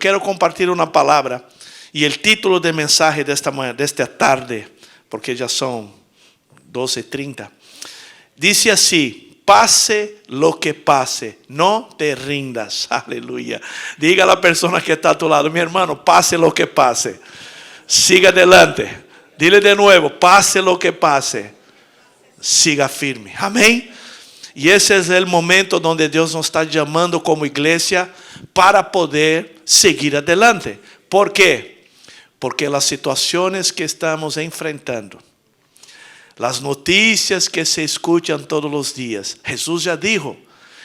quiero compartir una palabra y el título de mensaje de esta tarde, porque ya son 12:30, dice así: pase lo que pase, no te rindas. Aleluya. Diga a la persona que está a tu lado: mi hermano, pase lo que pase, siga adelante. Dile de nuevo: pase lo que pase, siga firme. Amén. Y ese es el momento donde Dios nos está llamando como iglesia para poder seguir adelante. ¿Por qué? Porque las situaciones que estamos enfrentando, las noticias que se escuchan todos los días, Jesús ya dijo: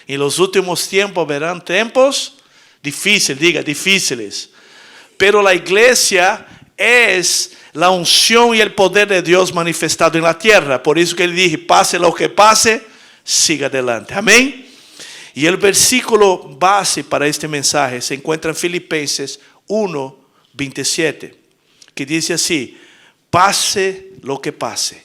en los últimos tiempos verán tiempos difíciles, diga difíciles. Pero la iglesia es la unción y el poder de Dios manifestado en la tierra. Por eso que él dije: pase lo que pase, siga adelante. Amén. Y el versículo base para este mensaje se encuentra en Filipenses 1:27, que dice así: pase lo que pase,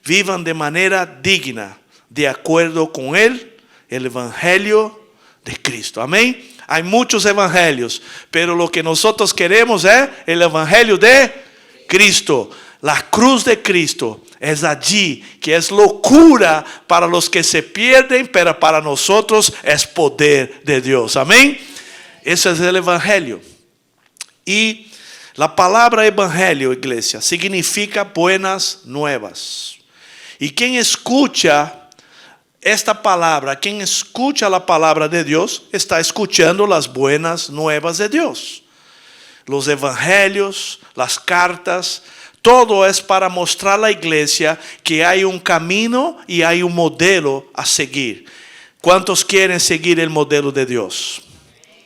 vivan de manera digna, de acuerdo con el evangelio de Cristo. Amén. Hay muchos evangelios, pero lo que nosotros queremos es el evangelio de Cristo. La cruz de Cristo es allí que es locura para los que se pierden, pero para nosotros es poder de Dios. Amén. Ese es el evangelio. Y la palabra evangelio, iglesia, significa buenas nuevas. Y quien escucha esta palabra, quien escucha la palabra de Dios, está escuchando las buenas nuevas de Dios. Los evangelios, las cartas, todo es para mostrar a la iglesia que hay un camino y hay un modelo a seguir. ¿Cuántos quieren seguir el modelo de Dios?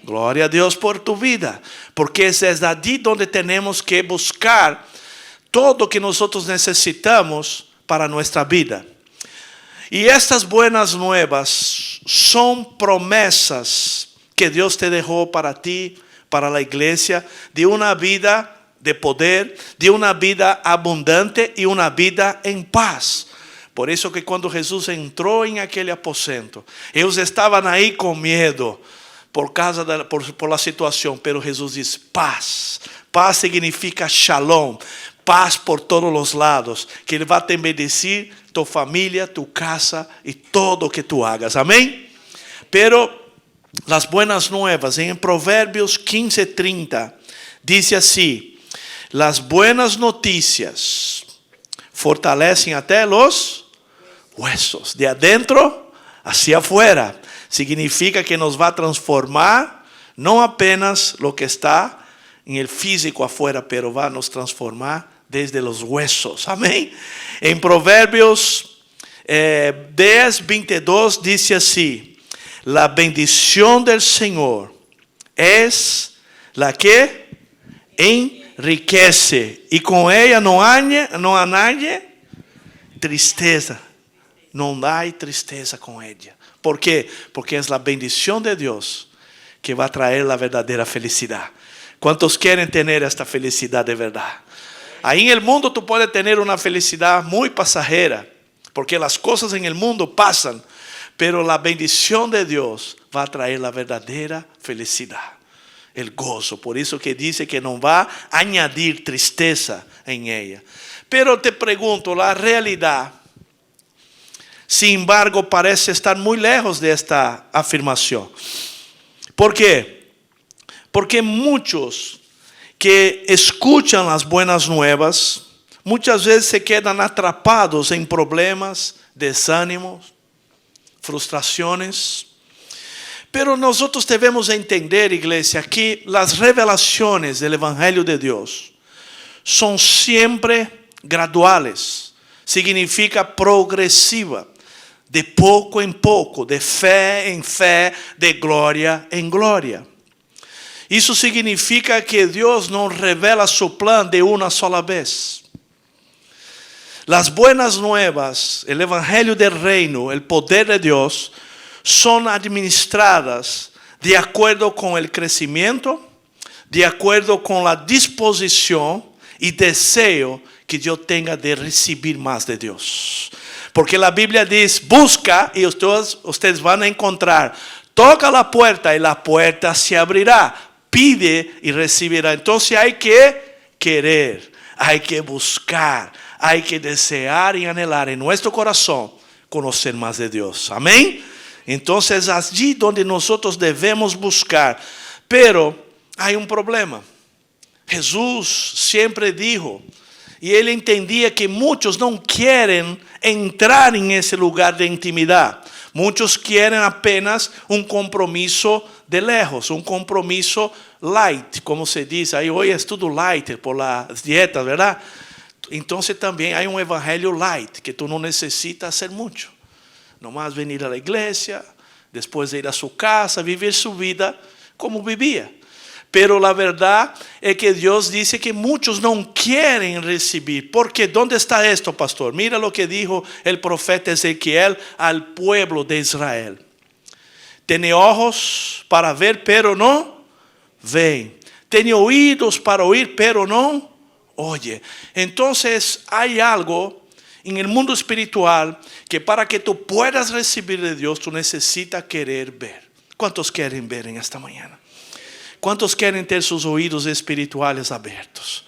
Gloria a Dios por tu vida, porque es desde allí donde tenemos que buscar todo que nosotros necesitamos para nuestra vida. Y estas buenas nuevas son promesas que Dios te dejó para ti, para la iglesia, de una vida de poder, de una vida abundante y una vida en paz. Por eso que cuando Jesús entró en aquel aposento, ellos estaban ahí con miedo por la situación, pero Jesús dice: paz. Paz significa shalom, paz por todos los lados, que Él va a te bendecir, tu familia, tu casa y todo que tú hagas. Amén. Pero las buenas nuevas, en Proverbios 15:30 dice así: las buenas noticias fortalecen até los huesos, de adentro hacia afuera. Significa que nos va a transformar, no apenas lo que está en el físico afuera, pero va a nos transformar desde los huesos. Amén. En Proverbios 10:22 dice así: la bendición del Señor es la que enriquece, y con ella no hay tristeza. No hay tristeza con ella. ¿Por qué? Porque es la bendición de Dios que va a traer la verdadera felicidad. ¿Cuántos quieren tener esta felicidad de verdad? Ahí en el mundo tú puedes tener una felicidad muy pasajera, porque las cosas en el mundo pasan, pero la bendición de Dios va a traer la verdadera felicidad, el gozo. Por eso que dice que no va a añadir tristeza en ella. Pero te pregunto, la realidad, sin embargo, parece estar muy lejos de esta afirmación. ¿Por qué? Porque muchos que escuchan las buenas nuevas muchas veces se quedan atrapados en problemas, desánimos, frustraciones. Pero nosotros debemos entender, iglesia, que las revelaciones del Evangelio de Dios son siempre graduales. Significa progresiva, de poco en poco, de fe en fe, de gloria en gloria. Isso significa que Dios no revela su plan de una sola vez. Las buenas nuevas, el evangelio del reino, el poder de Dios, son administradas de acuerdo con el crecimiento, de acuerdo con la disposición y deseo que yo tenga de recibir más de Dios. Porque la Biblia dice: busca y ustedes van a encontrar. Toca la puerta y la puerta se abrirá. pide y recibirá. Entonces hay que querer, hay que buscar, hay que desear y anhelar en nuestro corazón conocer más de Dios. Amén. Entonces allí donde nosotros debemos buscar. Pero hay un problema. Jesús siempre dijo, y él entendía que muchos no quieren entrar en ese lugar de intimidad. Muchos quieren apenas un compromiso de lejos, un compromiso light, como se dice. Ahí hoy es todo light por las dietas, ¿verdad? Entonces también hay un evangelio light, que tú no necesitas hacer mucho. Nomás venir a la iglesia, después de ir a su casa, vivir su vida como vivía. Pero la verdad es que Dios dice que muchos no quieren recibir. Porque ¿dónde está esto, pastor? Mira lo que dijo el profeta Ezequiel al pueblo de Israel. Tiene ojos para ver, pero no ven. Tiene oídos para oír, pero no oye. Entonces hay algo en el mundo espiritual que para que tú puedas recibir de Dios, tú necesitas querer ver. ¿Cuántos quieren ver en esta mañana? ¿Cuántos quieren tener sus oídos espirituales abiertos?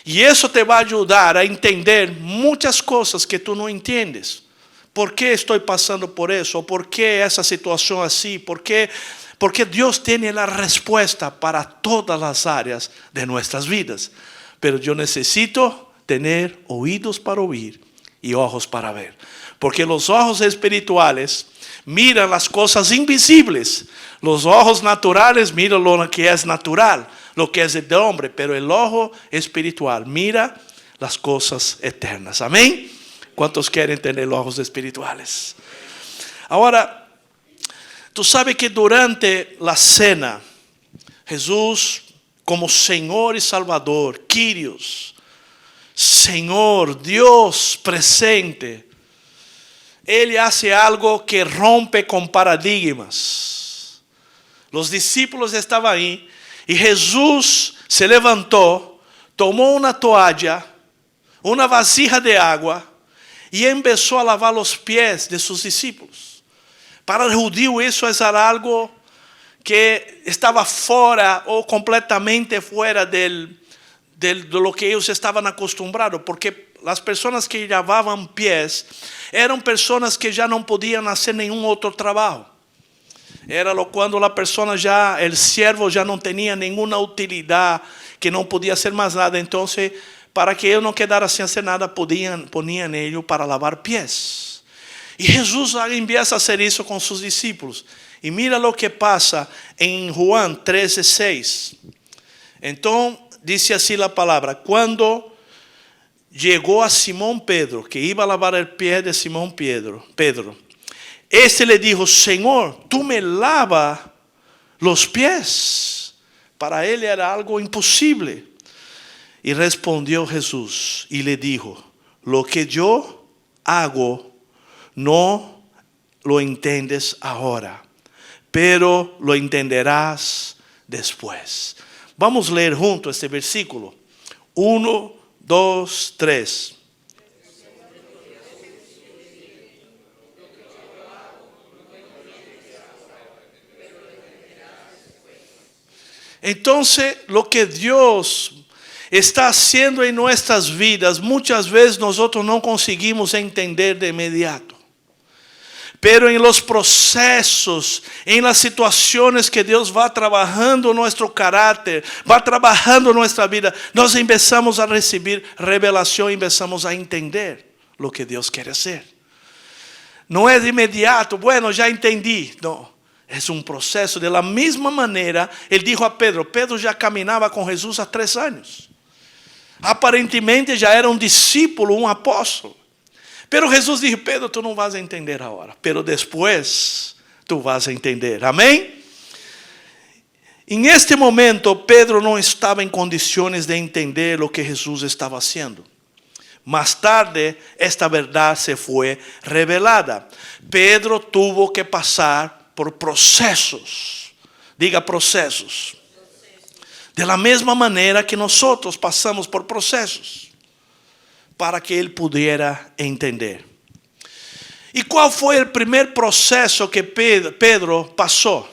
Y eso te va a ayudar a entender muchas cosas que tú no entiendes. ¿Por qué estoy pasando por eso? ¿Por qué esa situación así? ¿Por qué? Porque Dios tiene la respuesta para todas las áreas de nuestras vidas. Pero yo necesito tener oídos para oír y ojos para ver. Porque los ojos espirituales miran las cosas invisibles. Los ojos naturales miran lo que es natural, lo que es de hombre. Pero el ojo espiritual mira las cosas eternas. Amén. ¿Cuántos quieren tener ojos espirituales? Ahora, tú sabes que durante la cena, Jesús, como Señor y Salvador, Kyrios, Señor, Dios presente, Él hace algo que rompe con paradigmas. Los discípulos estaban ahí y Jesús se levantó, tomó una toalla, una vasija de agua y empezó a lavar los pies de sus discípulos. Para el judío eso es algo que estaba fuera o completamente fuera de lo que ellos estaban acostumbrados, porque las personas que lavaban pies eran personas que ya no podían hacer ningún otro trabajo. Era cuando la persona ya, el siervo ya no tenía ninguna utilidad, que no podía hacer más nada. Entonces, para que él no quedara sin hacer nada, ponían ellos para lavar pies. Y Jesús empieza a hacer eso con sus discípulos. Y mira lo que pasa en Juan 13:6. Entonces dice así la palabra: cuando llegó a Simón Pedro, que iba a lavar el pie de Simón Pedro, este le dijo: Señor, tú me lavas los pies. Para él era algo imposible. Y respondió Jesús y le dijo: lo que yo hago no lo entiendes ahora, pero lo entenderás después. Vamos a leer juntos este versículo. 1, 2, 3. Entonces, lo que Dios está haciendo en nuestras vidas, muchas veces nosotros no conseguimos entender de inmediato. Pero en los procesos, en las situaciones que Dios va trabajando nuestro carácter, va trabajando nuestra vida, nos empezamos a recibir revelación, empezamos a entender lo que Dios quiere hacer. No es de inmediato, bueno, ya entendí. No, es un proceso. De la misma manera, Él dijo a Pedro: Pedro ya caminaba con Jesús a 3 años. Aparentemente ya era un discípulo, un apóstolo. Pero Jesús dijo: Pedro, tú no vas a entender ahora, pero después tú vas a entender. Amén. En este momento Pedro no estaba en condiciones de entender lo que Jesús estaba haciendo. Más tarde esta verdad se fue revelada. Pedro tuvo que pasar por procesos. Diga procesos. De la misma manera que nosotros pasamos por procesos, para que él pudiera entender. ¿Y cuál fue el primer proceso que Pedro pasó?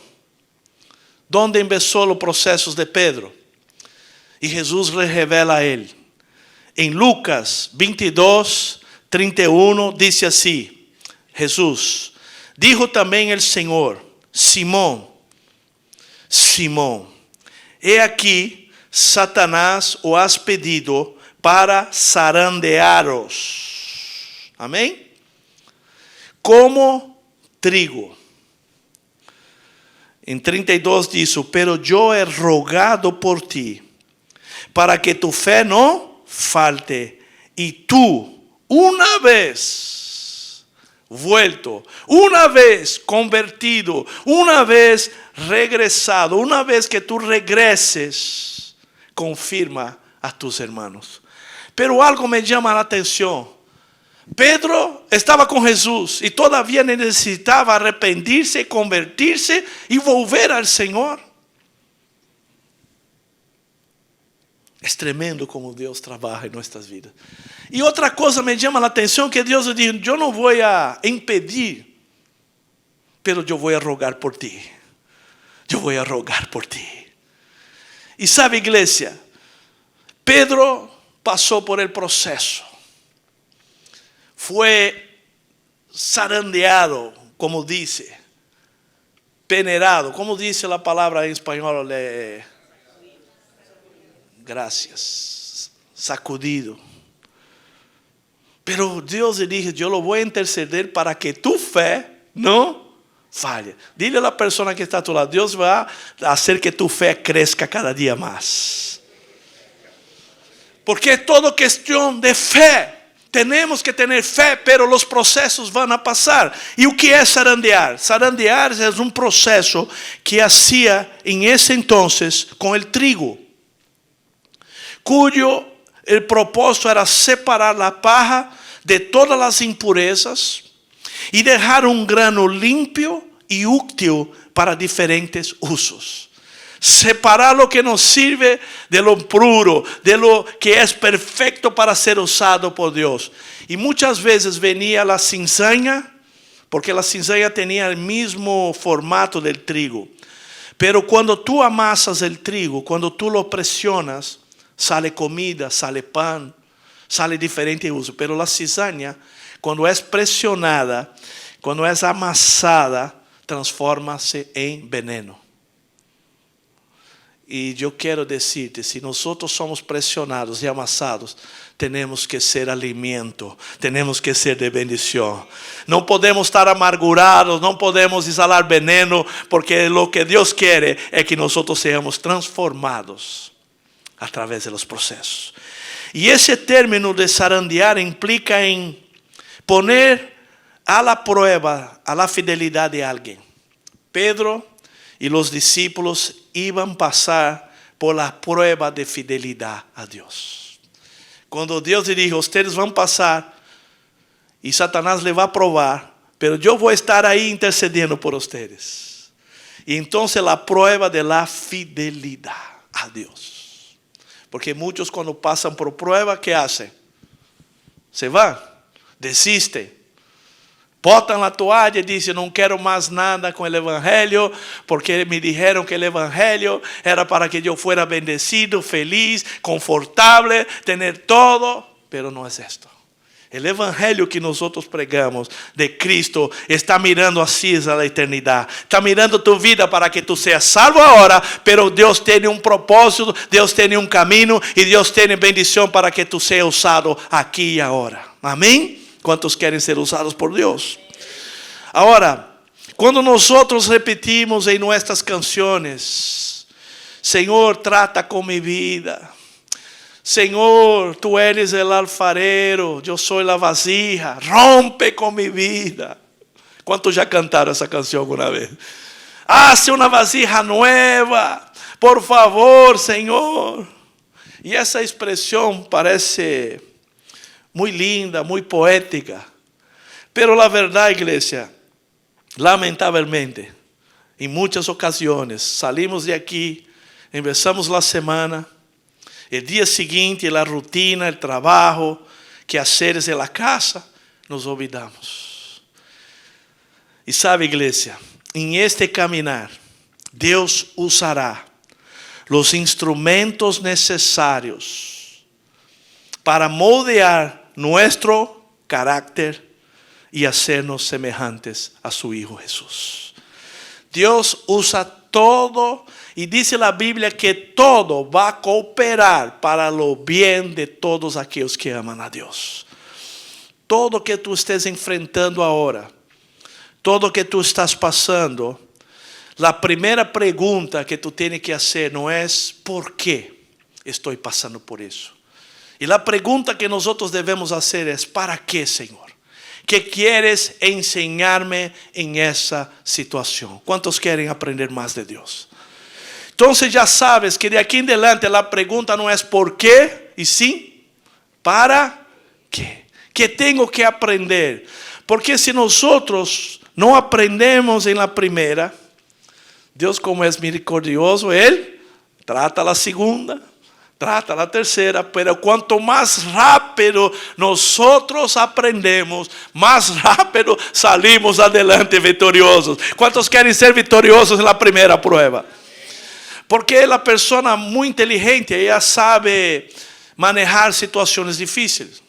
donde empezó los procesos de Pedro. Y Jesús le revela a él. En Lucas 22, 31 dice así: Jesús dijo también el Señor: Simón, Simón, he aquí Satanás os has pedido para zarandearos. Amén. Como trigo. En 32 dice: pero yo he rogado por ti, para que tu fe no falte, y tú, una vez vuelto, una vez convertido, una vez regresado, una vez que tú regreses, confirma a tus hermanos. Pero algo me llama la atención. Pedro estaba con Jesús y todavía necesitaba arrepentirse, convertirse y volver al Señor. Es tremendo como Dios trabaja en nuestras vidas. Y otra cosa me llama la atención, que Dios le dijo: yo no voy a impedir, pero yo voy a rogar por ti. Yo voy a rogar por ti. Y sabe, iglesia, Pedro pasó por el proceso. Fue zarandeado, como dice, peneirado, como dice la palabra en español, gracias, sacudido. Pero Dios le dijo: yo lo voy a interceder para que tu fe no falle. Dile a la persona que está a tu lado: Dios va a hacer que tu fe crezca cada día más. Porque es todo cuestión de fe. Tenemos que tener fe, pero los procesos van a pasar. ¿Y o que es zarandear? Zarandear es un proceso que hacía en ese entonces con el trigo, cuyo el propósito era separar la paja de todas las impurezas y dejar un grano limpio y útil para diferentes usos. Separar lo que nos sirve de lo puro, de lo que es perfecto para ser usado por Dios. Y muchas veces venía la cizaña, porque la cizaña tenía el mismo formato del trigo. Pero cuando tú amasas el trigo, cuando tú lo presionas, sale comida, sale pan, sale diferente uso. Pero la cizaña, cuando es presionada, cuando es amasada, transforma-se en veneno. Y yo quiero decirte, si nosotros somos presionados y amasados, tenemos que ser alimento, tenemos que ser de bendición. No podemos estar amargurados, no podemos exhalar veneno, porque lo que Dios quiere es que nosotros seamos transformados a través de los procesos. Y ese término de zarandear implica en poner a la prueba a la fidelidad de alguien. Pedro y los discípulos iban a pasar por la prueba de fidelidad a Dios. Cuando Dios le dijo: ustedes van a pasar y Satanás le va a probar, pero yo voy a estar ahí intercediendo por ustedes. Y entonces la prueba de la fidelidad a Dios. Porque muchos cuando pasan por prueba, ¿qué hacen? Se van, desisten. Botan la toalla y dicen: no quiero más nada con el evangelio, porque me dijeron que el evangelio era para que yo fuera bendecido, feliz, confortable, tener todo. Pero no es esto. El evangelio que nosotros pregamos de Cristo está mirando así a la eternidad. Está mirando tu vida para que tú seas salvo ahora, pero Dios tiene un propósito, Dios tiene un camino y Dios tiene bendición para que tú seas usado aquí y ahora. Amén. ¿Cuántos quieren ser usados por Dios? Ahora, cuando nosotros repetimos en nuestras canciones: Señor, trata con mi vida. Señor, tú eres el alfarero, yo soy la vasija, rompe con mi vida. ¿Cuántos ya cantaron esa canción alguna vez? Hace una vasija nueva, por favor, Señor. Y esa expresión parece muy linda, muy poética. Pero la verdad, iglesia, lamentablemente, en muchas ocasiones salimos de aquí, empezamos la semana, el día siguiente la rutina, el trabajo, quehaceres de la casa, nos olvidamos. Y sabe, iglesia, en este caminar Dios usará los instrumentos necesarios para moldear nuestro carácter y hacernos semejantes a su Hijo Jesús. Dios usa todo, y dice la Biblia que todo va a cooperar para lo bien de todos aquellos que aman a Dios. Todo que tú estés enfrentando ahora, todo que tú estás pasando, la primera pregunta que tú tienes que hacer no es ¿por qué estoy pasando por eso? Y la pregunta que nosotros debemos hacer es ¿para qué, Señor? ¿Qué quieres enseñarme en esa situación? ¿Cuántos quieren aprender más de Dios? Entonces ya sabes que de aquí en adelante la pregunta no es ¿por qué? Y sí, ¿para qué? ¿Qué tengo que aprender? Porque si nosotros no aprendemos en la primera, Dios, como es misericordioso, Él trata la segunda, trata la tercera, pero cuanto más rápido nosotros aprendemos, más rápido salimos adelante victoriosos. ¿Cuántos quieren ser victoriosos en la primera prueba? Porque la persona muy inteligente, ella sabe manejar situaciones difíciles.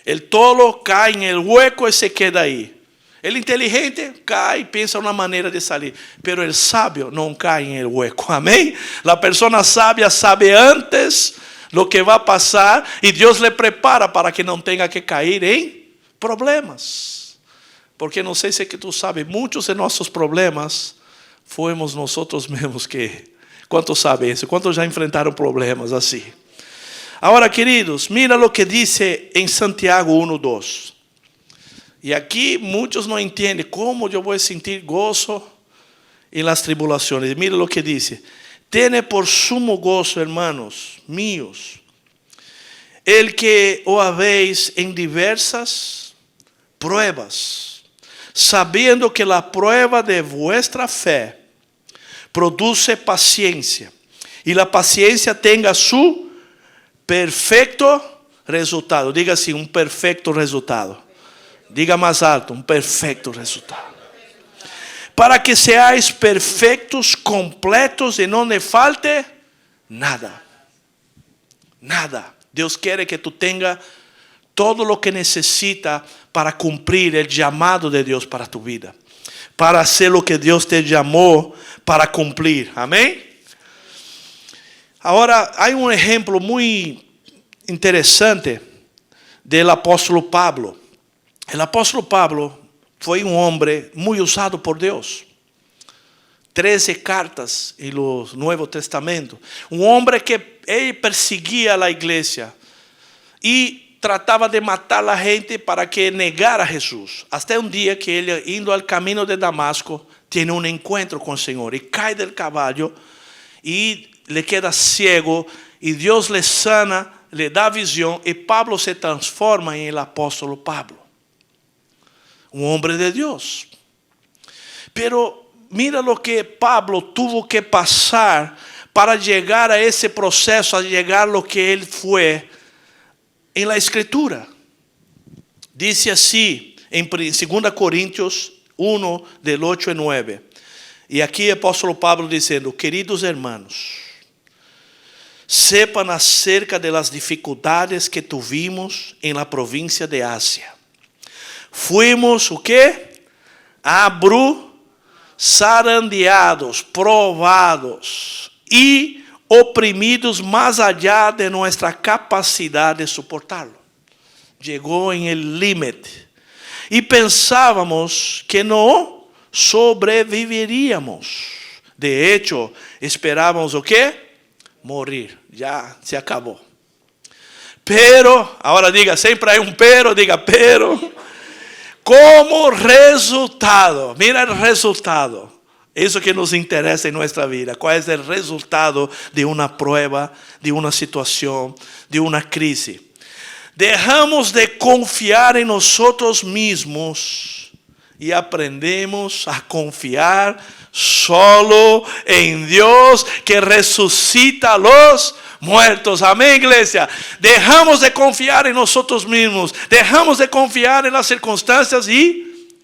El tolo cae en el hueco y se queda ahí. El inteligente cae y piensa una manera de salir. Pero el sabio no cae en el hueco. Amén. La persona sabia sabe antes lo que va a pasar y Dios le prepara para que no tenga que caer en problemas. Porque no sé si es que tú sabes, muchos de nuestros problemas fuimos nosotros mismos que... ¿Cuántos saben eso? ¿Cuántos ya enfrentaron problemas así? Ahora, queridos, mira lo que dice en Santiago 1:2. Y aquí muchos no entienden cómo yo voy a sentir gozo en las tribulaciones. Mira lo que dice. Tiene por sumo gozo, hermanos míos, el que os habéis en diversas pruebas, sabiendo que la prueba de vuestra fe produce paciencia. Y la paciencia tenga su perfecto resultado. Diga así, un perfecto resultado. Diga más alto, un perfecto resultado. Para que seáis perfectos, completos y no le falte nada. Nada. Dios quiere que tú tengas todo lo que necesita para cumplir el llamado de Dios para tu vida. Para hacer lo que Dios te llamó para cumplir. Amén. Ahora hay un ejemplo muy interesante del apóstolo Pablo. El apóstolo Pablo fue un hombre muy usado por Dios. 13 cartas en el Nuevo Testamento. Un hombre que él perseguía a la iglesia y trataba de matar a la gente para que negara a Jesús. Hasta un día que él, indo al camino de Damasco, tiene un encuentro con el Señor y cae del caballo y le queda ciego y Dios le sana, le da visión y Pablo se transforma en el apóstolo Pablo. Un hombre de Dios. Pero mira lo que Pablo tuvo que pasar para llegar a ese proceso, a llegar a lo que él fue en la Escritura. Dice así en 2 Corintios 1, del 8 al 9. Y aquí el apóstolo Pablo diciendo: queridos hermanos, sepan acerca de las dificultades que tuvimos en la provincia de Asia. Fuimos, ¿o qué? Zarandeados, provados y oprimidos más allá de nuestra capacidad de soportarlo. Llegó en el límite. Y pensábamos que no sobreviviríamos. De hecho, esperábamos, ¿o qué? Morir. Ya se acabó. Pero, ahora diga, siempre hay un pero, diga pero. Como resultado, mira el resultado. Eso que nos interesa en nuestra vida. ¿Cuál es el resultado de una prueba, de una situación, de una crisis? Dejamos de confiar en nosotros mismos y aprendemos a confiar solo en Dios que resucita a los muertos. Amén, iglesia. Dejamos de confiar en nosotros mismos. Dejamos de confiar en las circunstancias y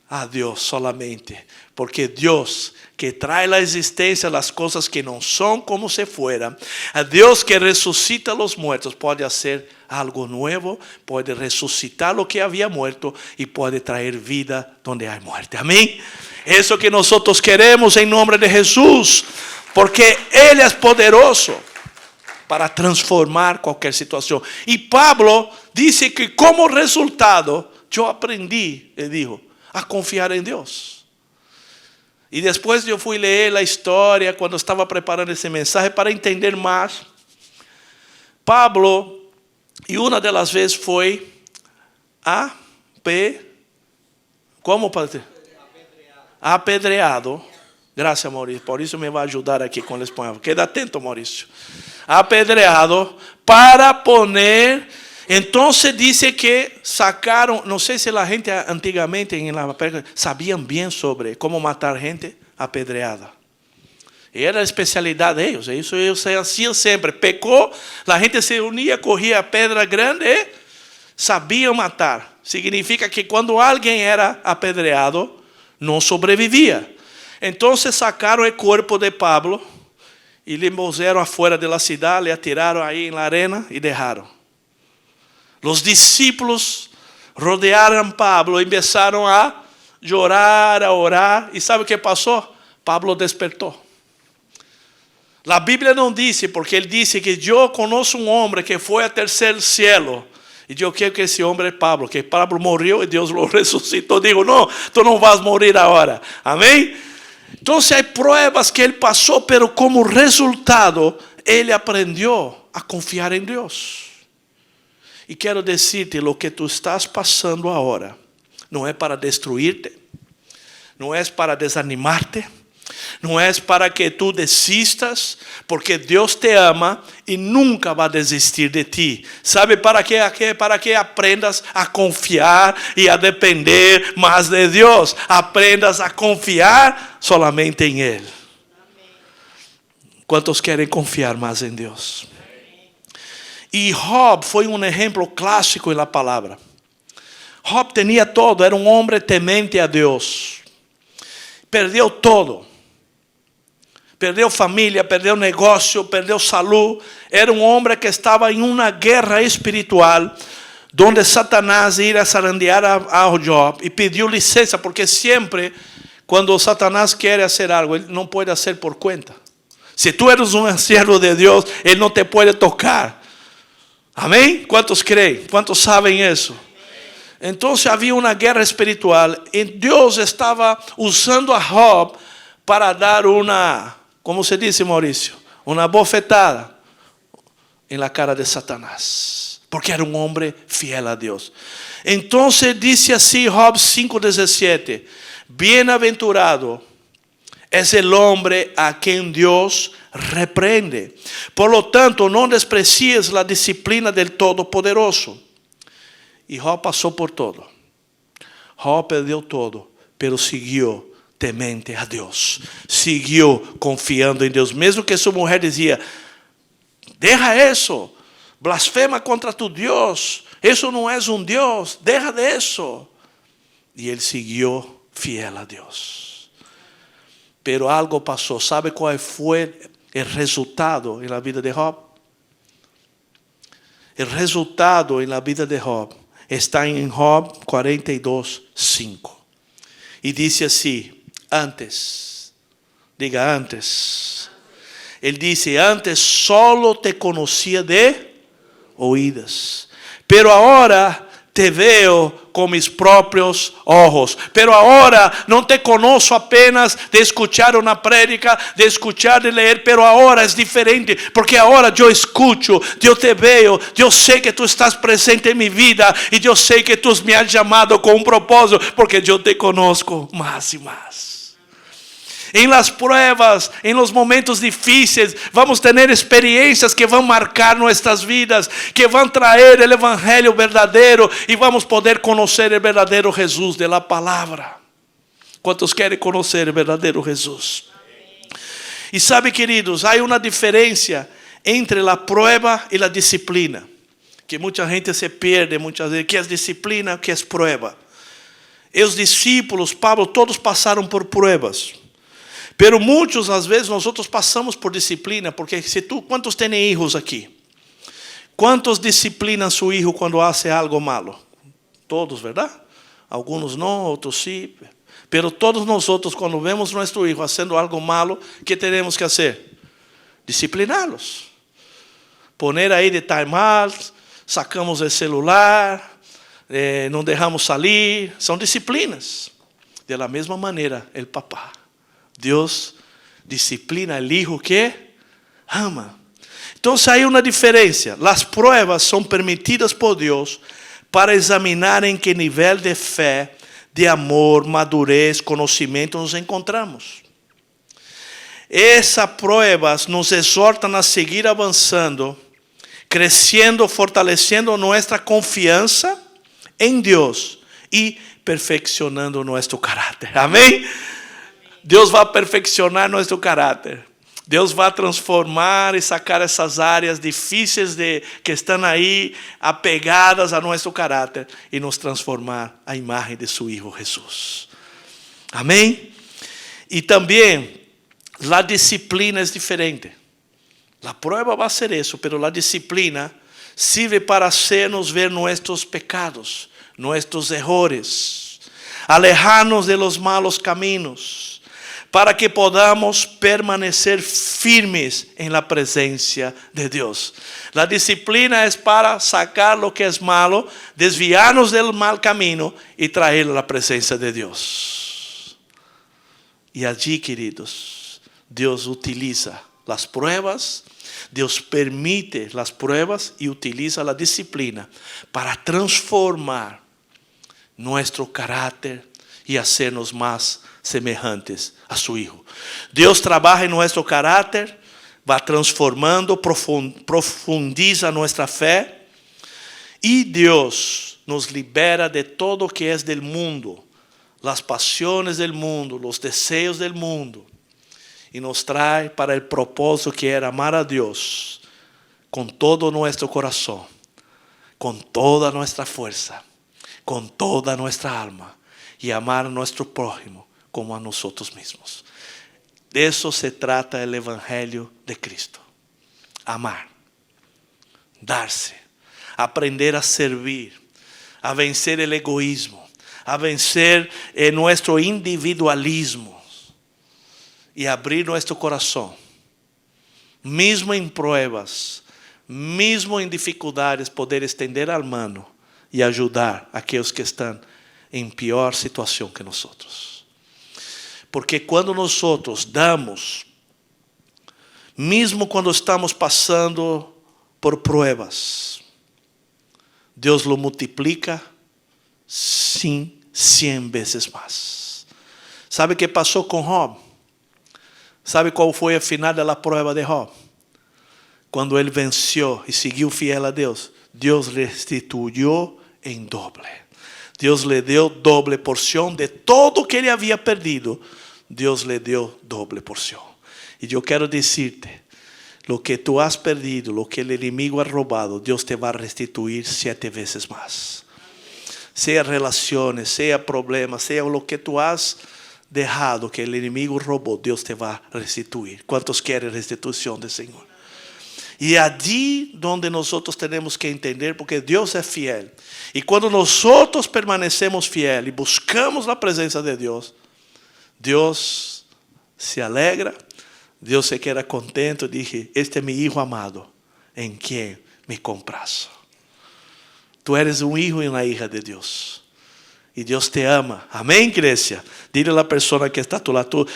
a Dios solamente. Porque Dios que trae la existência las cosas que não são como se fueran, a Deus que ressuscita los muertos, pode hacer algo nuevo, pode ressuscitar lo que había muerto e pode traer vida donde hay muerte. Amém? Eso que nosotros queremos em nome de Jesus, porque Ele é poderoso para transformar qualquer situação. E Pablo disse que como resultado, eu aprendi, ele dijo, a confiar em Deus. E depois eu fui ler a história quando estava preparando esse mensagem para entender mais. Pablo, e uma delas vezes foi apedreado. Graças, Maurício. Por isso me vai ajudar aqui com o espanhol. Queda atento, Maurício. Apedreado para poner. Então dice que sacaram, não sei se a gente antigamente em la sabiam bem sobre como matar gente apedreada. Era a especialidade deles. Isso eles faziam sempre. Pecou, a gente se unia, corria a pedra grande e sabiam matar. Significa que quando alguém era apedreado, não sobrevivia. Então sacaram o corpo de Pablo e lhe puseram afuera da cidade, le atiraram aí na arena e deixaram. Os discípulos rodearam Pablo e começaram a chorar, a orar. E sabe o que passou? Pablo despertou. A Bíblia não disse, porque ele disse que eu conheço um homem que foi a terceiro cielo. E eu quero que esse homem é Pablo, que Pablo morreu e Deus o ressuscitou. Digo, não, tu não vas morrer agora. Amém? Então, há pruebas que ele passou, pero como resultado, ele aprendeu a confiar em Deus. E quero dizer-te, o que tu estás passando agora, não é para destruir-te, não é para desanimar-te, não é para que tu desistas, porque Deus te ama e nunca vai desistir de ti. Sabe para quê? Para que aprendas a confiar e a depender mais de Deus. Aprendas a confiar solamente em Ele. Quantos querem confiar mais em Deus? E Job foi um exemplo clássico na palavra. Job tinha todo, era um homem temente a Deus. Perdeu todo. Perdeu família, perdeu negócio, perdeu saúde. Era um homem que estava em uma guerra espiritual, onde Satanás ia zarandear a Job e pediu licença, porque sempre, quando Satanás quer fazer algo, ele não pode fazer por conta. Se tu eres um siervo de Deus, ele não te pode tocar. Amém? Quantos creem? Quantos sabem isso? Então havia uma guerra espiritual e Deus estava usando a Job para dar uma, como se diz, Maurício, uma bofetada na cara de Satanás, porque era um homem fiel a Deus. Então disse assim Job 5:17: bienaventurado es el hombre a quien Dios reprende. Por lo tanto, no desprecies la disciplina del Todopoderoso. E Job passou por todo. Job perdeu todo, pero siguió temente a Deus. Siguió confiando em Deus. Mesmo que sua mulher dizia: deja isso, blasfema contra tu Deus, isso não é um Deus, deja de isso. E ele siguió fiel a Deus. Pero algo passou. ¿Sabe qual foi o resultado na vida de Job? O resultado na vida de Job está em Job 42:5. E disse assim: antes, diga antes. Ele disse: antes solo te conhecia de oídas, pero agora te veo com mis próprios ojos. Pero agora não te conozco apenas de escuchar uma prédica, de escuchar, de ler, pero agora é diferente, porque agora eu escucho, eu te veo, eu sei que tu estás presente em minha vida, e eu sei que tu me has chamado com um propósito, porque eu te conozco mais e mais. Em las pruebas, em los momentos difíceis, vamos ter experiências que vão marcar nossas vidas, que vão trazer o evangelho verdadeiro e vamos poder conhecer o verdadeiro Jesus de la palavra. Quantos querem conhecer o verdadeiro Jesus? E sabe, queridos, há uma diferença entre a prueba e a disciplina, que muita gente se perde muitas vezes. Que é disciplina, que é prueba. E os discípulos, Pablo, todos passaram por pruebas. Pero muchos, às vezes, nosotros passamos por disciplina, porque ¿cuántos tienen hijos aqui? ¿Cuántos disciplinan su hijo cuando hace algo malo? Todos, ¿verdad? Algunos no, otros sí. Pero todos nosotros, cuando vemos nuestro hijo haciendo algo malo, ¿qué tenemos que hacer? Disciplinarlos. Poner ahí de timeout, sacamos el celular, no dejamos salir. Son disciplinas. De la misma manera, el papá. Dios disciplina al hijo que ama. Entonces hay una diferencia. Las pruebas son permitidas por Dios para examinar en qué nivel de fe, de amor, madurez, conocimiento nos encontramos. Essas pruebas nos exortam a seguir avançando, crescendo, fortalecendo nossa confiança em Deus e perfeccionando nosso caráter. Amém? Deus vai perfeccionar nosso caráter. Deus vai transformar e sacar essas áreas difíceis que estão aí apegadas a nosso caráter e nos transformar à imagem de seu Filho Jesus. Amém? E também a disciplina é diferente. A prova vai ser isso, mas a disciplina serve para hacernos ver nossos pecados, nossos errores, alejarnos de los malos caminos, para que podamos permanecer firmes en la presencia de Dios. La disciplina es para sacar lo que es malo, desviarnos del mal camino y traerlo a la presencia de Dios. Y allí, queridos, Dios utiliza las pruebas, Dios permite las pruebas y utiliza la disciplina para transformar nuestro carácter y hacernos más semejantes a su Hijo. Deus trabalha em nosso caráter, vai transformando, profundiza nossa fé, e Deus nos libera de todo o que é del mundo, as paixões del mundo, os desejos del mundo, e nos traz para o propósito que era amar a Deus com todo nosso coração, com toda nossa força, com toda nossa alma, e amar a nosso prójimo como a nosotros mismos. De eso se trata el Evangelio de Cristo. Amar, darse, aprender a servir, a vencer el egoísmo, a vencer nuestro individualismo y abrir nuestro corazón, mismo en pruebas, mismo en dificultades, poder estender la mano y ayudar a aquellos que están en peor situación que nosotros. Porque quando nós damos, mesmo quando estamos passando por pruebas, Deus lo multiplica 100 vezes mais. ¿Sabe o que passou com Job? ¿Sabe qual foi a final da prueba de Job? Quando ele venceu e seguiu fiel a Deus, Deus restituiu em doble. Deus lhe deu doble porção de todo que ele havia perdido. Deus lhe deu doble porção. E eu quero dizer-te, lo que tu has perdido, lo que o inimigo ha roubado, Deus te vai restituir 7 vezes mais. Seja relações, seja problemas, seja lo que tu has dejado que o inimigo roubou, Deus te vai restituir. ¿Cuántos querem restituição do Senhor? E é allí donde nosotros tenemos que entender, porque Deus é fiel. E quando nosotros permanecemos fiel e buscamos a presença de Deus, Deus se alegra, Deus se queda contento. Dije, este é mi hijo amado, em quem me comprazo. Tu eres um hijo e uma hija de Deus. E Deus te ama. Amém, igreja? Dile a la persona que está a tu lado,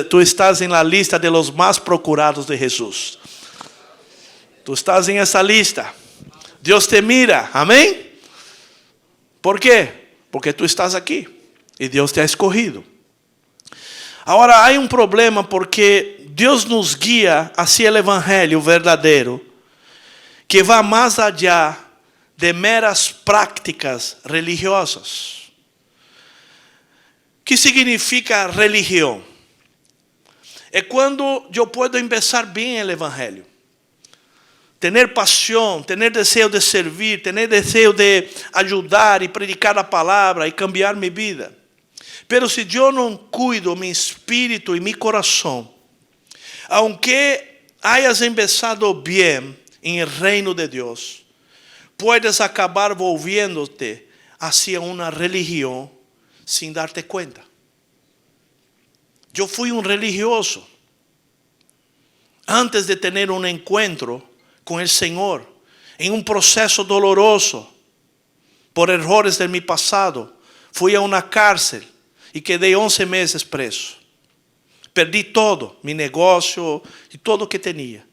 tu estás en la lista de los más procurados de Jesús. Tu estás en esa lista. Deus te mira. Amém? ¿Por quê? Porque tu estás aqui e Deus te ha escogido. Agora, há um problema porque Deus nos guia hacia o evangelho verdadeiro, que vai mais allá de meras práticas religiosas. O que significa religião? É quando eu posso começar bem o evangelho. Tener pasión, tener deseo de servir, tener deseo de ayudar y predicar la palabra y cambiar mi vida. Pero si yo no cuido mi espíritu y mi corazón, aunque hayas empezado bien en el reino de Dios, puedes acabar volviéndote hacia una religión sin darte cuenta. Yo fui un religioso antes de tener un encuentro con el Señor, en un proceso doloroso por errores de mi pasado. Fui a una cárcel y quedé 11 meses preso. Perdí todo, mi negocio y todo lo que tenía.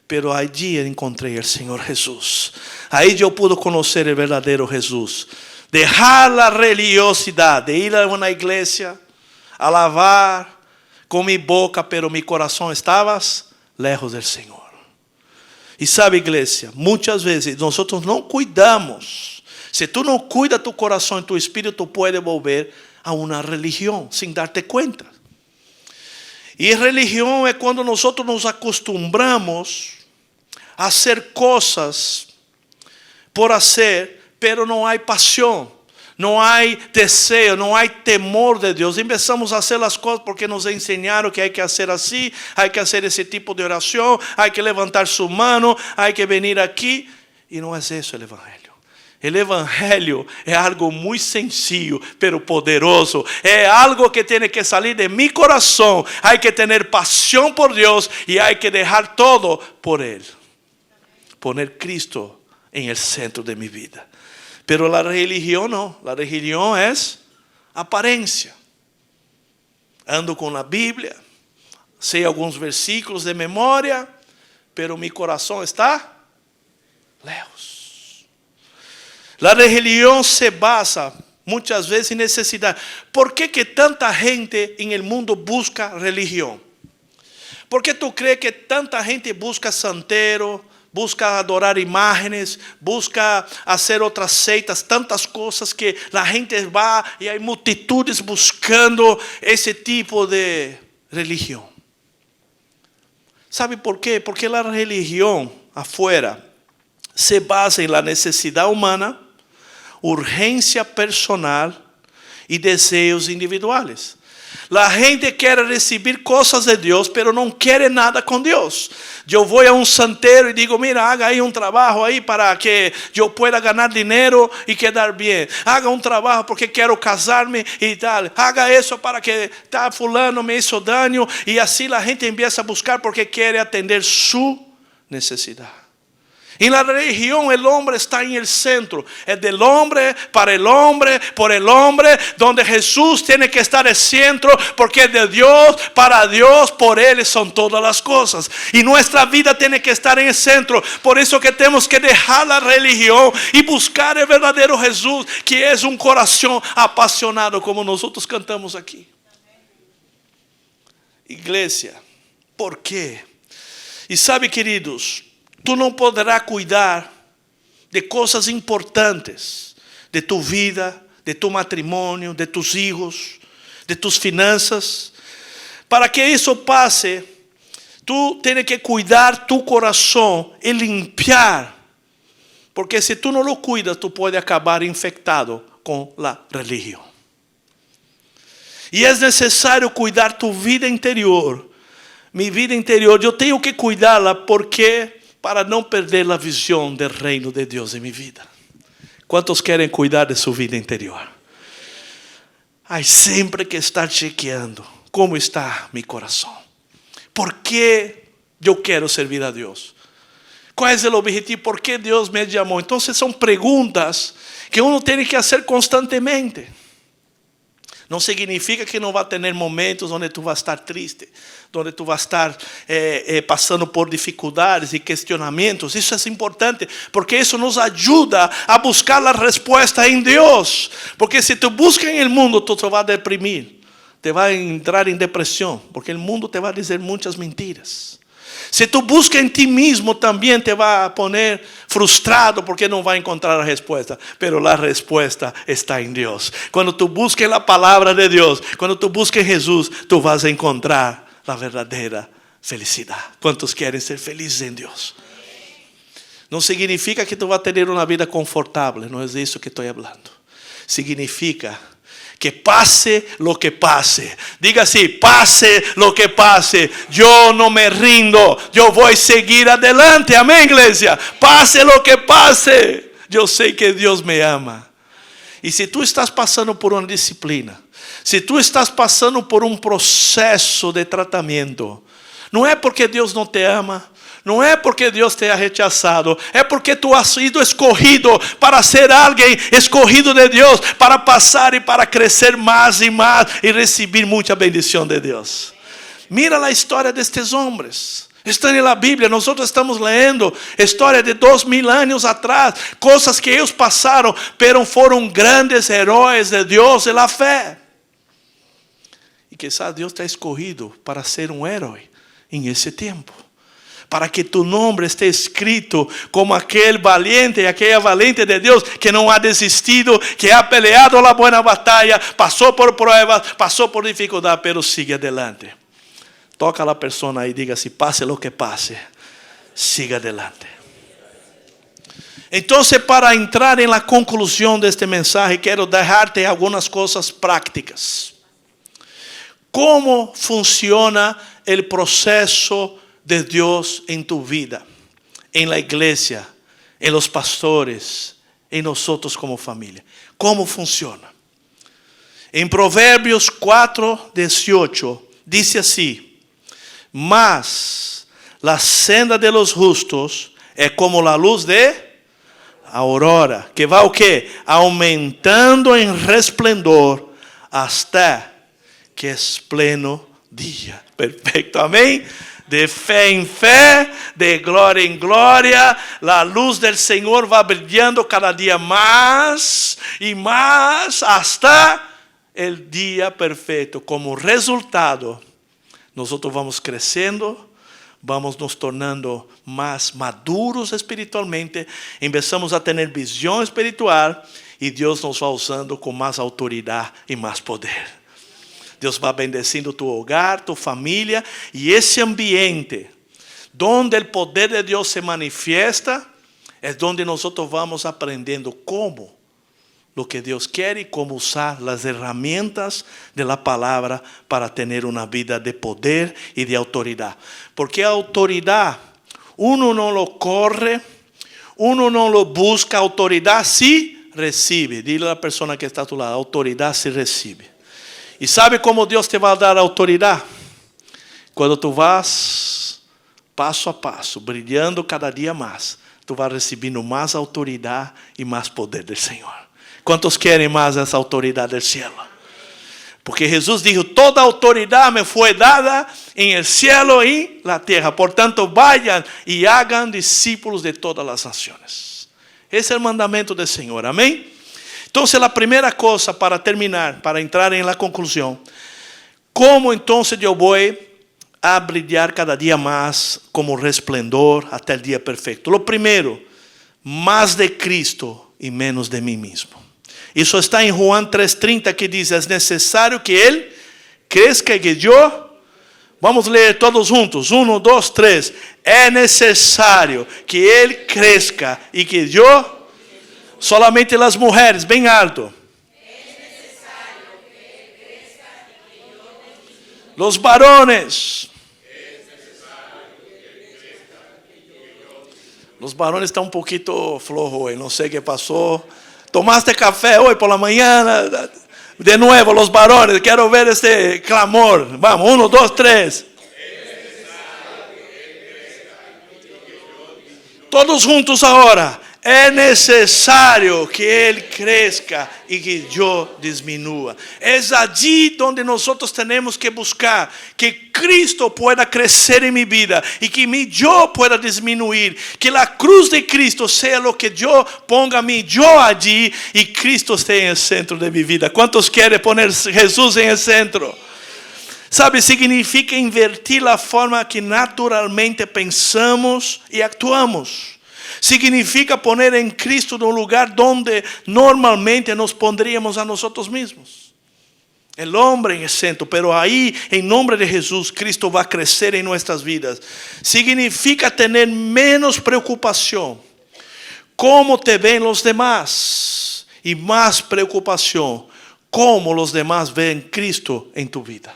Pero allí encontré al Señor Jesús. Ahí yo pude conocer el verdadero Jesús. Dejar la religiosidad, de ir a una iglesia, alabar con mi boca, pero mi corazón estaba lejos del Señor. Y sabe, iglesia, muchas veces nosotros no cuidamos. Si tú no cuidas tu corazón, tu espíritu puede volver a una religión sin darte cuenta. Y religión es cuando nosotros nos acostumbramos a hacer cosas por hacer, pero no hay pasión, no hay deseo, no hay temor de Dios. Empezamos a hacer las cosas porque nos enseñaron que hay que hacer así, hay que hacer ese tipo de oración, hay que levantar su mano, hay que venir aquí. Y no es eso el Evangelio. El Evangelio es algo muy sencillo, pero poderoso. Es algo que tiene que salir de mi corazón. Hay que tener pasión por Dios y hay que dejar todo por Él. Poner Cristo en el centro de mi vida. Pero la religión no. La religión es apariencia. Ando con la Biblia, sé algunos versículos de memoria, pero mi corazón está lejos. La religión se basa muchas veces en necesidad. ¿Por qué que tanta gente en el mundo busca religión? ¿Por qué tú crees que tanta gente busca santero, busca adorar imágenes, busca hacer otras sectas, tantas cosas que la gente va y hay multitudes buscando ese tipo de religión? ¿Sabe por qué? Porque la religión afuera se basa en la necesidad humana, urgencia personal y deseos individuales. La gente quiere recibir cosas de Dios, pero no quiere nada con Dios. Yo voy a un santero y digo, mira, haga ahí un trabajo ahí para que yo pueda ganar dinero y quedar bien. Haga un trabajo porque quiero casarme y tal. Haga eso para que tal fulano me hizo daño. Y así la gente empieza a buscar porque quiere atender su necesidad. En la religión el hombre está en el centro. Es del hombre, para el hombre, por el hombre. Donde Jesús tiene que estar en el centro. Porque es de Dios, para Dios, por Él son todas las cosas. Y nuestra vida tiene que estar en el centro. Por eso que tenemos que dejar la religión y buscar el verdadero Jesús, que es un corazón apasionado, como nosotros cantamos aquí. Iglesia, ¿por qué? Y sabe, queridos, tú no podrás cuidar de cosas importantes, de tu vida, de tu matrimonio, de tus hijos, de tus finanzas. Para que eso pase, tú tienes que cuidar tu corazón y limpiar. Porque si tú no lo cuidas, tú puedes acabar infectado con la religión. Y es necesario cuidar tu vida interior. Mi vida interior, yo tengo que cuidarla porque para no perder la visión del reino de Dios en mi vida. ¿Cuántos quieren cuidar de su vida interior? Hay siempre que estar chequeando cómo está mi corazón. ¿Por qué yo quiero servir a Dios? ¿Cuál es el objetivo? ¿Por qué Dios me llamó? Entonces son preguntas que uno tiene que hacer constantemente. No significa que no va a tener momentos donde tú vas a estar triste, donde tú vas a estar pasando por dificultades y cuestionamientos. Eso es importante porque eso nos ayuda a buscar la respuesta en Dios. Porque si tú buscas en el mundo, tú te vas a deprimir, te vas a entrar en depresión, porque el mundo te va a decir muchas mentiras. Si tú buscas en ti mismo, también te va a poner frustrado porque no va a encontrar la respuesta. Pero la respuesta está en Dios. Cuando tú busques la palabra de Dios, cuando tú busques Jesús, tú vas a encontrar la verdadera felicidad. ¿Cuántos quieren ser felices en Dios? No significa que tú vas a tener una vida confortable. No es de eso que estoy hablando. Significa Que pase lo que pase. Diga así, pase lo que pase. Yo no me rindo. Yo voy a seguir adelante. Amén, iglesia. Pase lo que pase. Yo sé que Dios me ama. E se tu estás passando por uma disciplina, se tu estás passando por um processo de tratamento, não é porque Deus não te ama, não é porque Deus te ha rechazado, é porque tu has sido escogido para ser alguém escogido de Deus, para passar e para crescer mais e mais e receber muita bendição de Deus. Mira a história destes homens. Estão na Bíblia, nós estamos lendo história de 2000 anos atrás, coisas que eles passaram, pero foram grandes heróis de Deus e da fé. E quizás Deus te ha escolhido para ser um herói em esse tempo, para que tu nome esteja escrito como aquele valiente e aquela valente de Deus que não ha desistido, que ha peleado a boa batalha, passou por pruebas, passou por dificuldade, pero sigue adelante. Toca a la persona e diga assim, pase lo que pase, siga adelante. Então, para entrar na conclusão deste mensaje, quero deixar-te algumas coisas práticas. Como funciona o processo de Deus em tu vida, em la igreja, em los pastores, em nosotros como família? Como funciona? Em Provérbios 4:18 diz assim: mas la senda de los justos é como la luz de aurora, que vai o quê? Aumentando em resplendor hasta que é pleno dia. Perfeito, amém? De fé em fé, de glória em glória, a luz do Senhor vai brilhando cada dia mais e mais hasta o dia perfeito. Como resultado, nós vamos crescendo, vamos nos tornando mais maduros espiritualmente, começamos a ter visão espiritual e Deus nos vai usando com mais autoridade e mais poder. Deus vai bendecindo tu hogar, tu família e esse ambiente donde o poder de Deus se manifiesta é donde nós vamos aprendendo como lo que Deus quer e como usar as ferramentas de la palavra para ter uma vida de poder e de autoridade. Porque a autoridade, uno não lo corre, uno não lo busca, a autoridade se recebe. Dile a pessoa que está a tu lado, a autoridade se recebe. E sabe como Deus te vai dar autoridade? Quando tu vas passo a passo, brilhando cada dia mais, tu vas recebendo mais autoridade e mais poder do Senhor. Quantos querem mais essa autoridade do céu? Porque Jesus disse, toda autoridade me foi dada em el cielo e na terra. Portanto, vayan e hagan discípulos de todas as nações. Esse é o mandamento do Senhor, amém? Então, a primeira coisa para terminar, para entrar em la conclusão, como então eu vou a brilhar cada dia mais como resplendor até o dia perfeito? Lo primeiro, mais de Cristo e menos de mim mesmo. Isso está em Juan 3:30 que diz, é necessário que Ele cresça e que eu... Vamos ler todos juntos, 1, 2, 3. É necessário que Ele cresça e que eu... Solamente as mulheres, bem alto. Los varones. Los varones estão um pouquinho flojos hoje, não sei o que passou. Tomaste café hoje por la mañana. De nuevo, los varones, quero ver este clamor. Vamos, 1, 2, 3. Todos juntos agora. É necessário que Ele cresça e que eu diminua. É allí donde nós temos que buscar que Cristo pueda crescer em minha vida e que eu pueda diminuir. Que a cruz de Cristo seja o que eu ponga eu allí e Cristo esteja em centro de minha vida. Quantos querem poner Jesus em centro? Sabe, significa invertir a forma que naturalmente pensamos e actuamos. Significa poner em Cristo no lugar donde normalmente nos pondríamos a nosotros mismos. El hombre en el centro, pero ahí en nombre de Jesús, Cristo va a crecer en nuestras vidas. Significa tener menos preocupación. ¿Cómo te ven los demás? Y más preocupación. cómo los demás ven Cristo en tu vida.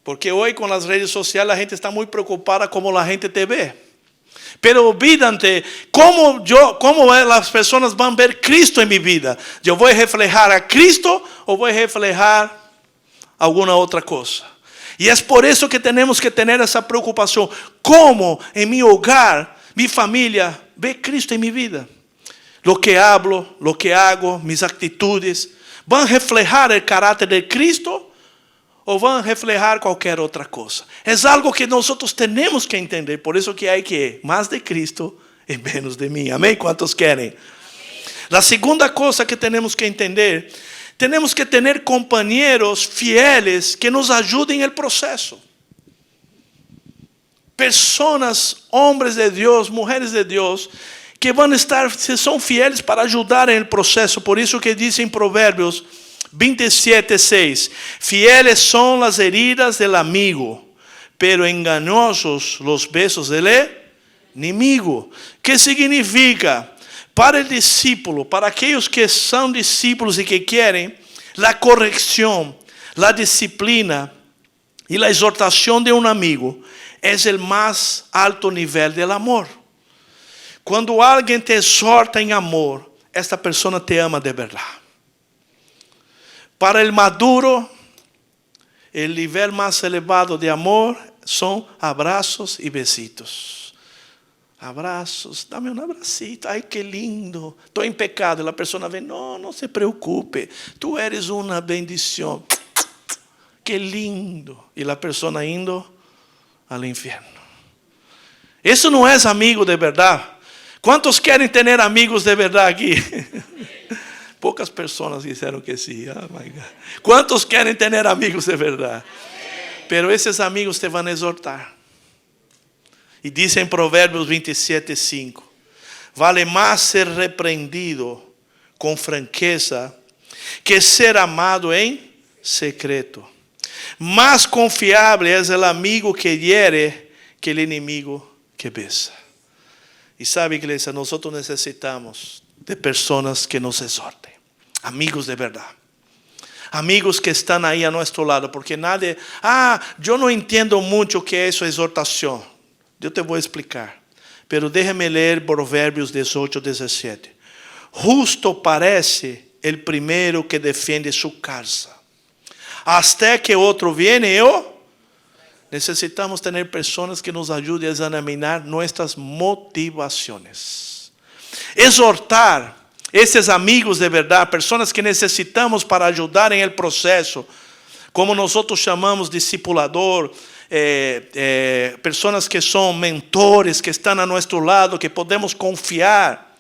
Porque hoy con las redes sociales la gente está muy preocupada cómo la gente te ve. Pero olvídate cómo las personas van a ver Cristo en mi vida. ¿Yo voy a reflejar a Cristo o voy a reflejar alguna otra cosa? Y es por eso que tenemos que tener esa preocupación. ¿Cómo en mi hogar, mi familia ve Cristo en mi vida? Lo que hablo, lo que hago, mis actitudes, ¿van a reflejar el carácter de Cristo o van a reflejar cualquier otra cosa? Es algo que nosotros tenemos que entender. Por eso que hay que más de Cristo y menos de mí. Amén. ¿Cuántos quieren? La segunda cosa que tenemos que entender, tenemos que tener compañeros fieles que nos ayuden en el proceso. Personas, hombres de Dios, mujeres de Dios, que van a estar, son fieles para ayudar en el proceso. Por eso que dice en Proverbios 27:6, fieles son las heridas del amigo, pero engañosos los besos del enemigo. ¿Qué significa? Para el discípulo, para aquellos que son discípulos y que quieren, la corrección, la disciplina y la exhortación de un amigo es el más alto nivel del amor. Cuando alguien te exhorta en amor, esta persona te ama de verdad. Para el maduro, el nivel más elevado de amor son abrazos y besitos. Abrazos, dame un abracito, ay qué lindo. Estoy en pecado, la persona ve, no se preocupe, tú eres una bendición. Qué lindo. Y la persona indo al infierno. Eso no es amigo de verdad. ¿Cuántos quieren tener amigos de verdad aquí? Pocas personas dijeron que sí. Oh my God. ¿Cuántos quieren tener amigos de verdad? Pero esos amigos te van a exhortar. Y dice en Proverbios 27:5, vale más ser reprendido con franqueza que ser amado en secreto. Más confiable es el amigo que hiere que el enemigo que besa. Y sabe, iglesia, nosotros necesitamos de personas que nos exhorten. Amigos de verdad. Amigos que están ahí a nuestro lado. Porque nadie, yo no entiendo mucho qué es exhortación. Yo te voy a explicar. Pero déjame leer Proverbios 18:17. Justo parece el primero que defiende su casa. Hasta que otro viene, necesitamos tener personas que nos ayuden a examinar nuestras motivaciones. Exhortar esos amigos de verdad, personas que necesitamos para ayudar en el proceso, como nosotros llamamos discipulador, personas que son mentores, que están a nuestro lado, que podemos confiar,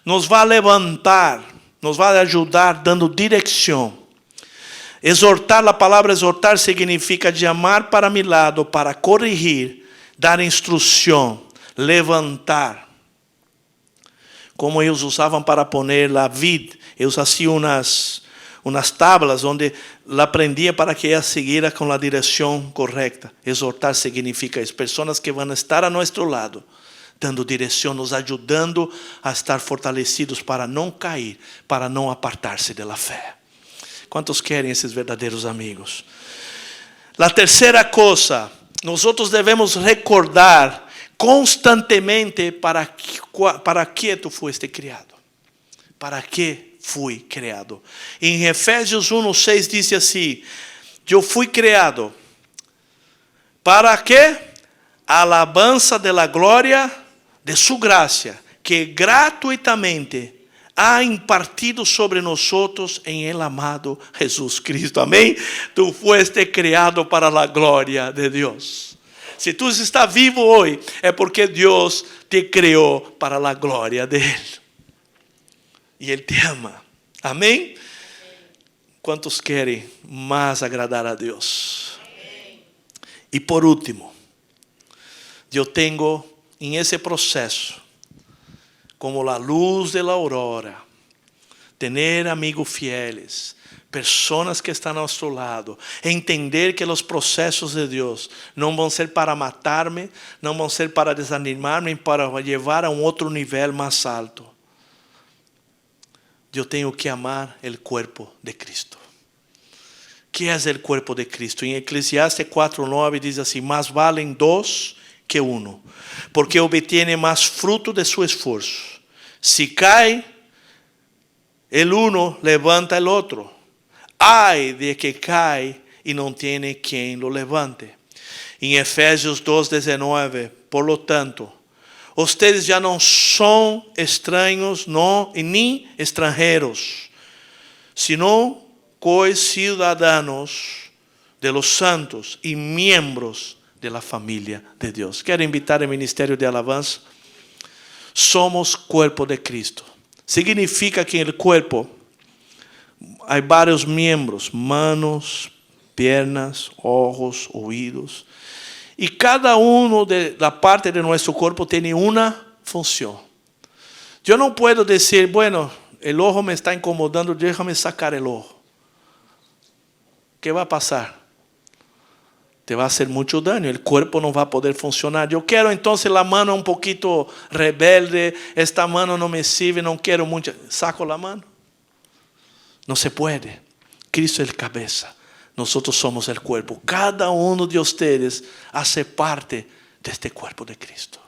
nos va a levantar, nos va a ayudar dando dirección. Exhortar, la palabra exhortar significa llamar para mi lado, para corregir, dar instrucción, levantar. Como ellos usaban para poner la vid, ellos hacían unas tablas donde la prendían para que ella siguiera con la dirección correcta. Exhortar significa eso, personas que van a estar a nuestro lado, dando dirección, nos ayudando a estar fortalecidos para no caer, para no apartarse de la fe. ¿Cuántos quieren esos verdaderos amigos? La tercera cosa, nosotros debemos recordar constantemente para qué tú fuiste criado. ¿Para qué fui creado? En Efesios 1:6 dice así: yo fui creado para qué? Alabanza de la gloria de su gracia, que gratuitamente ha impartido sobre nosotros en el amado Jesús Cristo. Amén. Tú fuiste creado para la gloria de Dios. Si tú estás vivo hoy, es porque Dios te creó para la gloria de Él. Y Él te ama. Amén. ¿Cuántos quieren más agradar a Dios? Y por último, yo tengo en ese proceso, como la luz de la aurora, tener amigos fieles, personas que están a nuestro lado, entender que los procesos de Dios no van a ser para matarme, no van a ser para desanimarme, para llevar a un otro nivel más alto. yo tengo que amar el cuerpo de Cristo. ¿Qué es el cuerpo de Cristo? En Eclesiastes 4:9 dice así: más valen dos que uno, porque obtiene más fruto de su esfuerzo. Si cae el uno, levanta el otro. Ay de que cae y no tiene quien lo levante. En Efesios 2:19, por lo tanto, ustedes ya no son extraños, no, ni extranjeros, sino conciudadanos de los santos y miembros de la familia de Dios. Quiero invitar al ministerio de alabanza. Somos cuerpo de Cristo. Significa que en el cuerpo hay varios miembros: manos, piernas, ojos, oídos. Y cada uno de la parte de nuestro cuerpo tiene una función. Yo no puedo decir, bueno, el ojo me está incomodando, déjame sacar el ojo. ¿Qué va a pasar? Te va a hacer mucho daño, el cuerpo no va a poder funcionar. Yo quiero entonces la mano un poquito rebelde, esta mano no me sirve, no quiero mucho. Saco la mano. No se puede. Cristo es el cabeza. Nosotros somos el cuerpo. Cada uno de ustedes hace parte de este cuerpo de Cristo.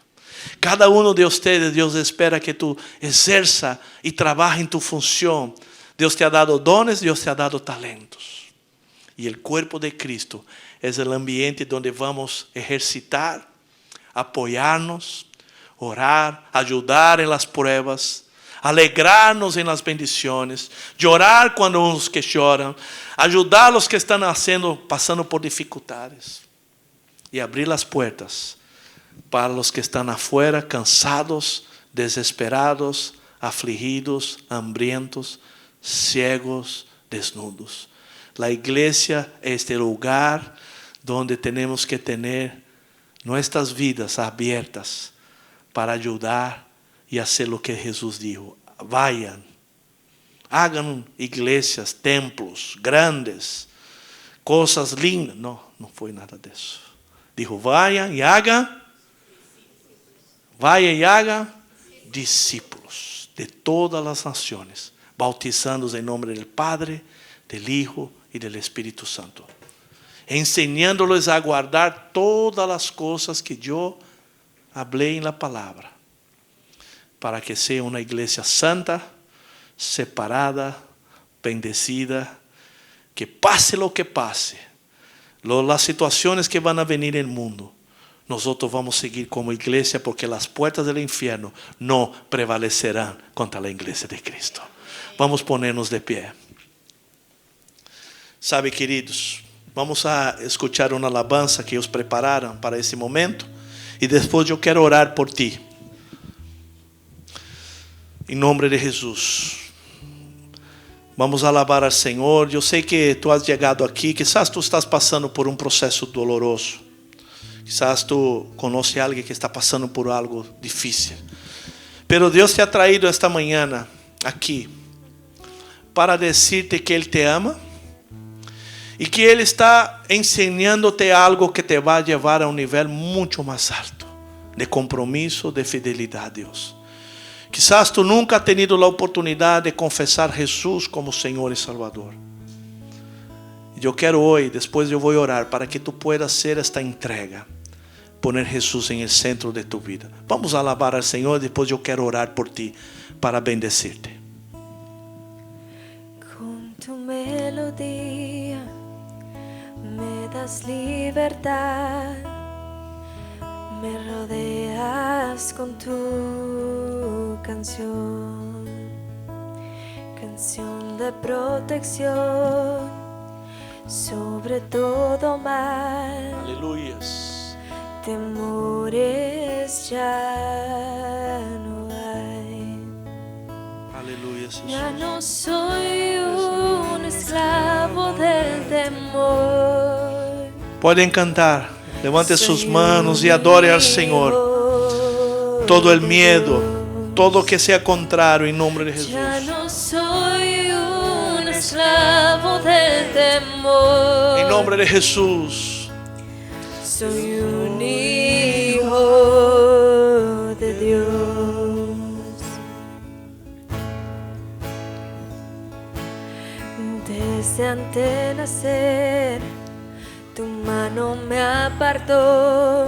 Cada uno de ustedes, Dios espera que tú ejerza y trabajes en tu función. Dios te ha dado dones, Dios te ha dado talentos. Y el cuerpo de Cristo es el ambiente donde vamos a ejercitar, apoyarnos, orar, ayudar en las pruebas, alegrarnos en las bendiciones, llorar cuando los que lloran, ayudar a los que están pasando por dificultades y abrir las puertas para los que están afuera, cansados, desesperados, afligidos, hambrientos, ciegos, desnudos. La iglesia es este lugar donde tenemos que tener nuestras vidas abiertas para ayudar y hacer lo que Jesús dijo. Vayan, hagan iglesias, templos grandes, cosas lindas. No fue nada de eso. Dijo, vayan y hagan discípulos de todas las naciones, bautizándolos en nombre del Padre, del Hijo y del Espíritu Santo, enseñándoles a guardar todas las cosas que yo hablé en la palabra, para que sea una iglesia santa, separada, bendecida, que pase lo que pase, las situaciones que van a venir en el mundo, nosotros vamos a seguir como iglesia, porque las puertas del infierno no prevalecerán contra la iglesia de Cristo. Vamos a ponernos de pie. Sabe, queridos, vamos a escuchar una alabanza que ellos prepararon para ese momento, y después yo quiero orar por ti. En nombre de Jesús, vamos a alabar al Señor. Yo sé que tú has llegado aquí, quizás tú estás pasando por un proceso doloroso, quizás tú conoces a alguien que está pasando por algo difícil, pero Dios te ha traído esta mañana aquí para decirte que Él te ama y que Él está enseñándote algo que te va a llevar a un nivel mucho más alto de compromiso, de fidelidad a Dios. Quizás tú nunca has tenido la oportunidad de confesar a Jesús como Señor y Salvador. Yo quiero hoy, después yo voy a orar para que tú puedas hacer esta entrega, poner Jesús en el centro de tu vida. Vamos a alabar al Señor, después yo quiero orar por ti para bendecirte. Con tu melodía me das libertad, me rodeas con tu canción, canción de protección sobre todo mal. Aleluyas. Temores ya no hay. Aleluya, Jesús. Ya no soy un esclavo del temor. Pueden cantar. Levante sus manos y adore al Señor. Todo el miedo, todo que sea contrario, en nombre de Jesús. Ya no soy un esclavo del temor. En nombre de Jesús. Soy un hijo de Dios. Desde antes de nacer, tu mano me apartó,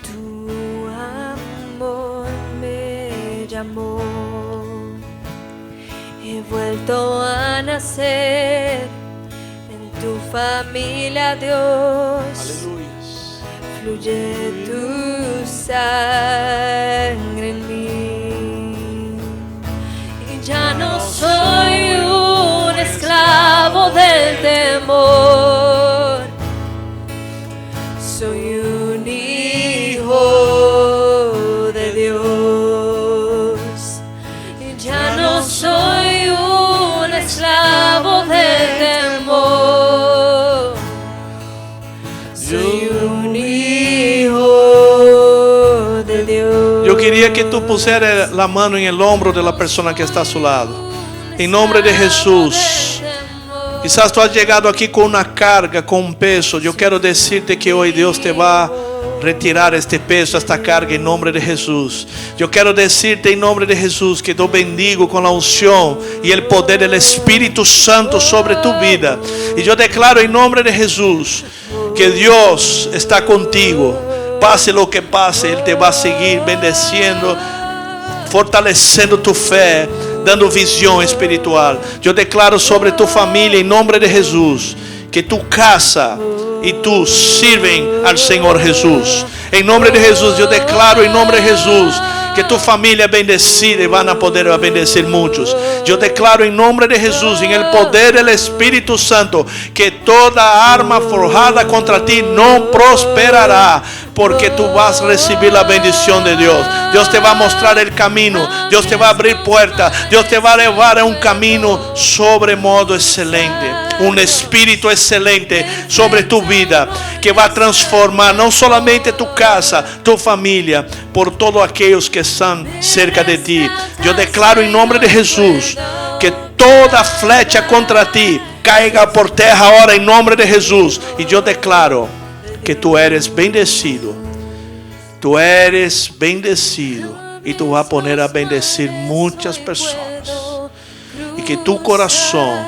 tu amor me llamó. He vuelto a nacer en tu familia, Dios. Aleluya. Fluye tu sangre en mí. Y ya no soy un esclavo del temor. Soy un hijo de Dios. Y ya no soy un esclavo del temor. Soy un hijo de Dios. Yo quería que tú pusieras la mano en el hombro de la persona que está a su lado. En nombre de Jesús. Quizás tú has llegado aquí con una carga, con un peso. Yo quiero decirte que hoy Dios te va a retirar este peso, esta carga en nombre de Jesús. Yo quiero decirte en nombre de Jesús que te bendigo con la unción y el poder del Espíritu Santo sobre tu vida. Y yo declaro en nombre de Jesús que Dios está contigo. Pase lo que pase, Él te va a seguir bendeciendo, fortalecendo tu fe, dando visión espiritual. Yo declaro sobre tu familia en nombre de Jesús que tu casa y tú sirven al Señor Jesús. En nombre de Jesús, yo declaro en nombre de Jesús que tu familia es bendecida y van a poder bendecir muchos. Yo declaro en nombre de Jesús, en el poder del Espíritu Santo, que toda arma forjada contra ti no prosperará, porque tú vas a recibir la bendición de Dios. Dios te va a mostrar el camino, Dios te va a abrir puertas, Dios te va a llevar a un camino sobre modo excelente, un espíritu excelente sobre tu vida, que va a transformar no solamente tu casa, tu familia, por todos aquellos que están cerca de ti. Yo declaro en nombre de Jesús que toda flecha contra ti caiga por tierra ahora en nombre de Jesús. Y yo declaro que tú eres bendecido. Tú eres bendecido y tú vas a poner a bendecir muchas personas. Y que tu corazón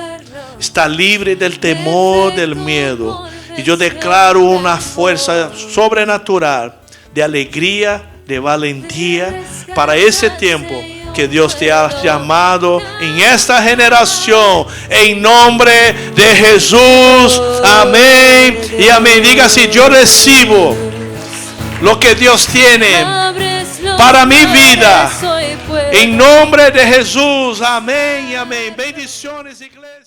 está libre del temor, del miedo. Y yo declaro una fuerza sobrenatural de alegría, de valentía para ese tiempo que Dios te ha llamado en esta generación, en nombre de Jesús. Amén y amén. Diga así: yo recibo lo que Dios tiene para mi vida, en nombre de Jesús. Amén y amén. Bendiciones, iglesia.